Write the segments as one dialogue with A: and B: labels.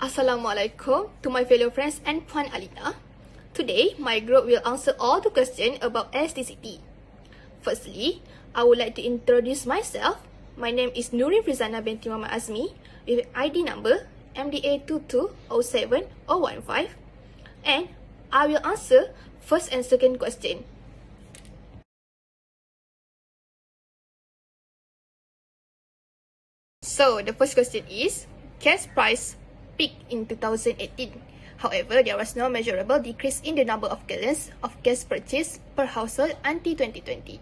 A: Assalamualaikum to my fellow friends and Puan Alina. Today, my group will answer all the questions about elasticity. Firstly, I would like to introduce myself. My name is Nurin Firzanah binti Muhammad Azmi with ID number MDA2207-015, and I will answer first and second question. So, the first question is, gas price peaked in 2018. However, there was no measurable decrease in the number of gallons of gas purchased per household until 2020.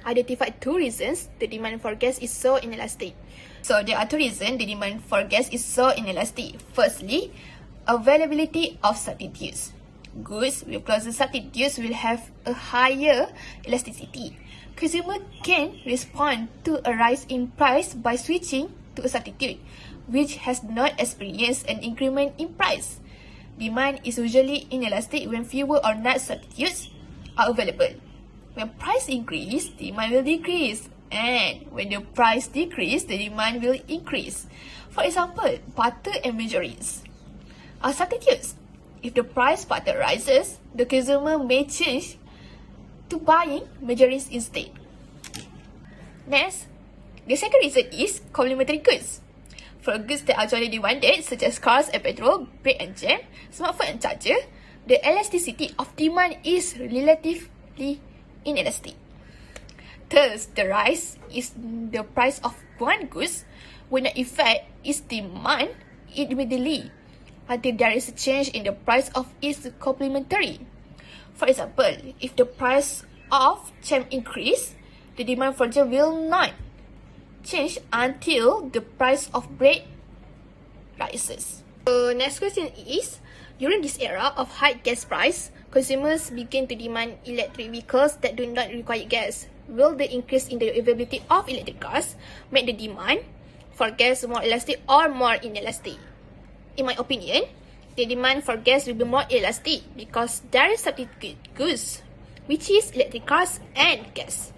A: Identified two reasons the demand for gas is so inelastic. So, there are two reasons the demand for gas is so inelastic. Firstly, availability of substitutes. Goods with closer substitutes will have a higher elasticity. Consumer can respond to a rise in price by switching to a substitute, which has not experienced an increment in price. Demand is usually inelastic when fewer or none substitutes are available. When price increase, demand will decrease. And when the price decrease, the demand will increase. For example, butter and margarines are substitutes. If the price butter rises, the consumer may change to buying margarines instead. Next, the second reason is complementary goods. For goods that are jointly demanded, such as cars and petrol, bread and jam, smartphone and charger, the elasticity of demand is relatively inelastic. Thus, the rise in the price of one goods will not affect its demand immediately until there is a change in the price of its complementary. For example, if the price of jam increase, the demand for jam will not change until the price of bread rises. So next question is, during this era of high gas price, consumers begin to demand electric vehicles that do not require gas. Will the increase in the availability of electric cars make the demand for gas more elastic or more inelastic? In my opinion, the demand for gas will be more elastic because there is substitute goods, which is electric cars and gas.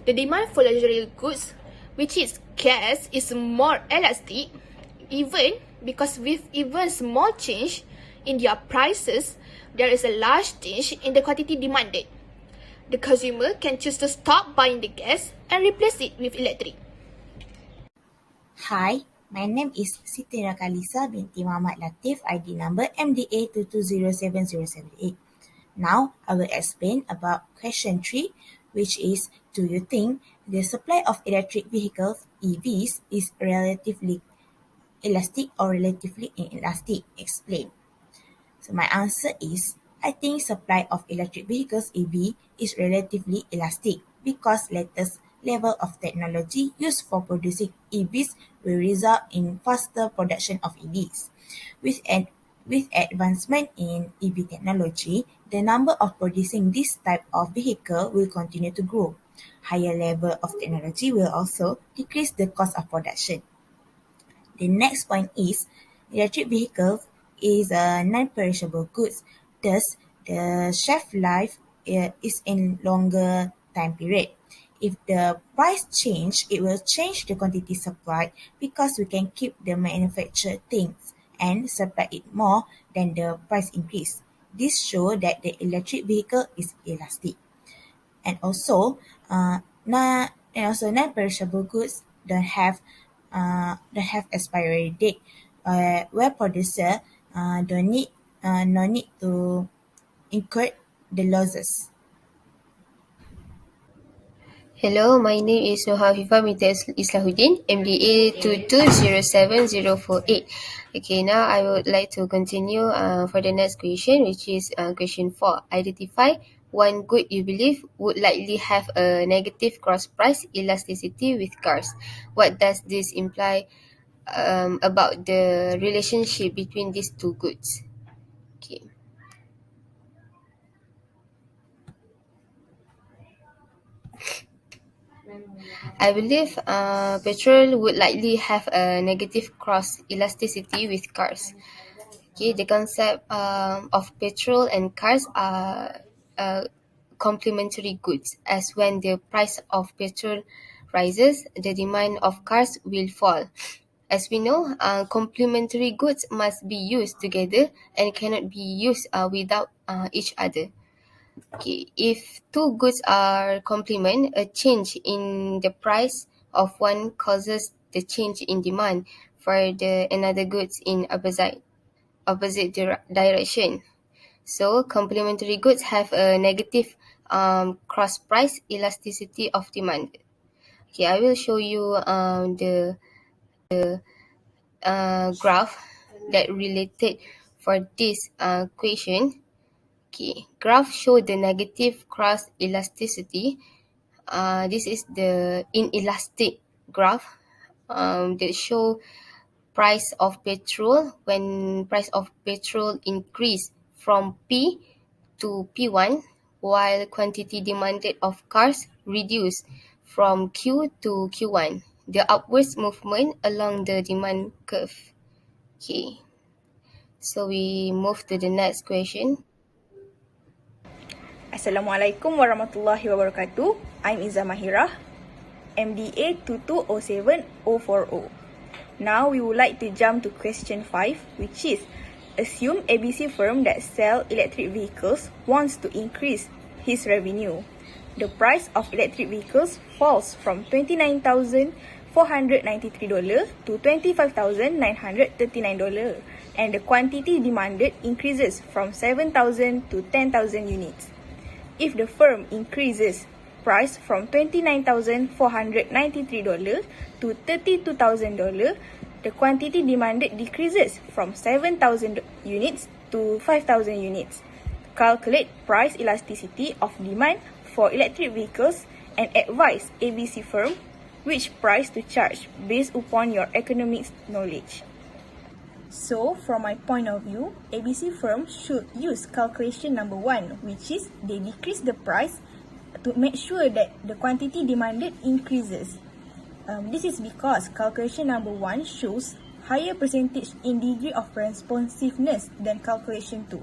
A: The demand for luxury goods, which is gas, is more elastic, even because with even small change in their prices, there is a large change in the quantity demanded. The consumer can choose to stop buying the gas and replace it with electric.
B: Hi, my name is Siti Nor Khalisa binti Muhammad Latif, ID number MDA2207-078. Now, I will explain about question 3, which is, do you think the supply of electric vehicles, EVs, is relatively elastic or relatively inelastic? Explain. So my answer is, I think supply of electric vehicles, EV, is relatively elastic because latest level of technology used for producing EVs will result in faster production of EVs. With advancement in EV technology, the number of producing this type of vehicle will continue to grow. Higher level of technology will also decrease the cost of production. The next point is, electric vehicles is a non-perishable goods, thus the shelf life is in longer time period. If the price change, it will change the quantity supplied because we can keep the manufactured things and supply it more than the price increase. This shows that the electric vehicle is elastic. And also, non-perishable goods don't have expiry date, where producer no need to incur the losses.
C: Hello, my name is Nuha Afifah binti Islahuddin, MDA 2207048. Okay, now I would like to continue for the next question, which is question 4. Identify one good you believe would likely have a negative cross price elasticity with cars. What does this imply about the relationship between these two goods? Okay. I believe petrol would likely have a negative cross elasticity with cars. Okay, the concept of petrol and cars are complementary goods, as when the price of petrol rises, the demand of cars will fall. As we know, complementary goods must be used together and cannot be used without each other. Okay, if two goods are complement, a change in the price of one causes the change in demand for the another goods in opposite direction. So complementary goods have a negative cross price elasticity of demand. Okay, I will show you the graph that related for this question. Okay, graph show the negative cross elasticity. This is the inelastic graph that show price of petrol when price of petrol increase from P to P1 while quantity demanded of cars reduce from Q to Q1. The upwards movement along the demand curve. Okay, so we move to the next question.
D: Assalamualaikum warahmatullahi wabarakatuh. I'm Izzah Mahirah, MDA 2207040. Now we would like to jump to question 5, which is, assume ABC firm that sell electric vehicles wants to increase his revenue. The price of electric vehicles falls from $29,493 to $25,939, and the quantity demanded increases from 7,000 to 10,000 units. If the firm increases price from $29,493 to $32,000, the quantity demanded decreases from 7,000 units to 5,000 units. Calculate price elasticity of demand for electric vehicles and advise ABC firm which price to charge based upon your economics knowledge. So, from my point of view, ABC firm should use calculation number 1, which is they decrease the price to make sure that the quantity demanded increases. This is because calculation number 1 shows higher percentage in degree of responsiveness than calculation 2.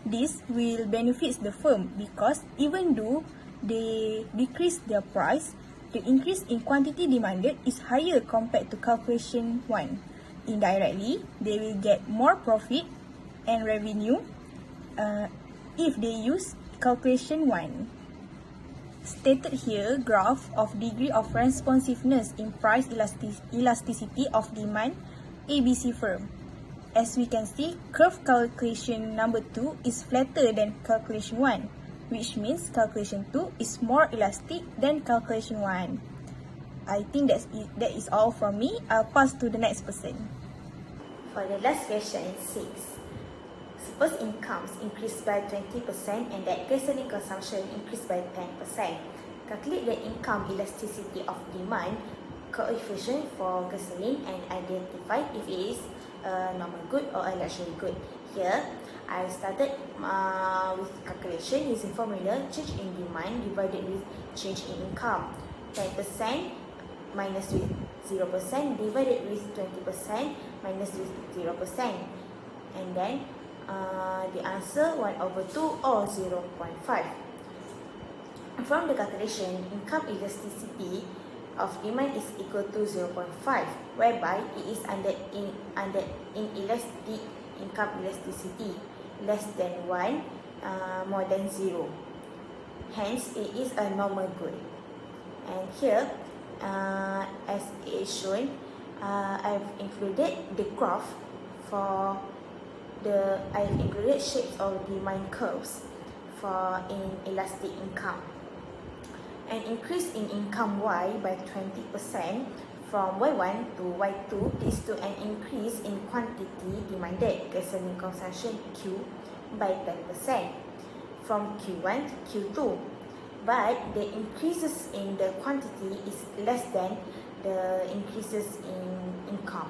D: This will benefit the firm because even though they decrease their price, the increase in quantity demanded is higher compared to calculation 1. Indirectly, they will get more profit and revenue if they use calculation 1. Stated here, graph of degree of responsiveness in price elasticity of demand ABC firm. As we can see, curve calculation number 2 is flatter than calculation 1, which means calculation 2 is more elastic than calculation 1. I think that is all from me. I'll pass to the next person.
B: For the last question, 6. Suppose incomes increased by 20% and that gasoline consumption increased by 10%. Calculate the income elasticity of demand coefficient for gasoline and identify if it is a normal good or a luxury good. Here, I started with calculation using formula change in demand divided with change in income. 10% minus with 0% divided with 20% minus with 0%. And then the answer 1/2 or 0.5. From the calculation, income elasticity of demand is equal to 0.5, whereby it is under inelastic income elasticity, less than 1, more than 0. Hence, it is a normal good. And here, as it is shown, I've included the graph for I've included shapes of demand curves for inelastic income. An increase in income Y by 20% from Y1 to Y2 leads to an increase in quantity demanded, gasoline consumption Q, by 10% from Q1 to Q2. But the increases in the quantity is less than the increases in income.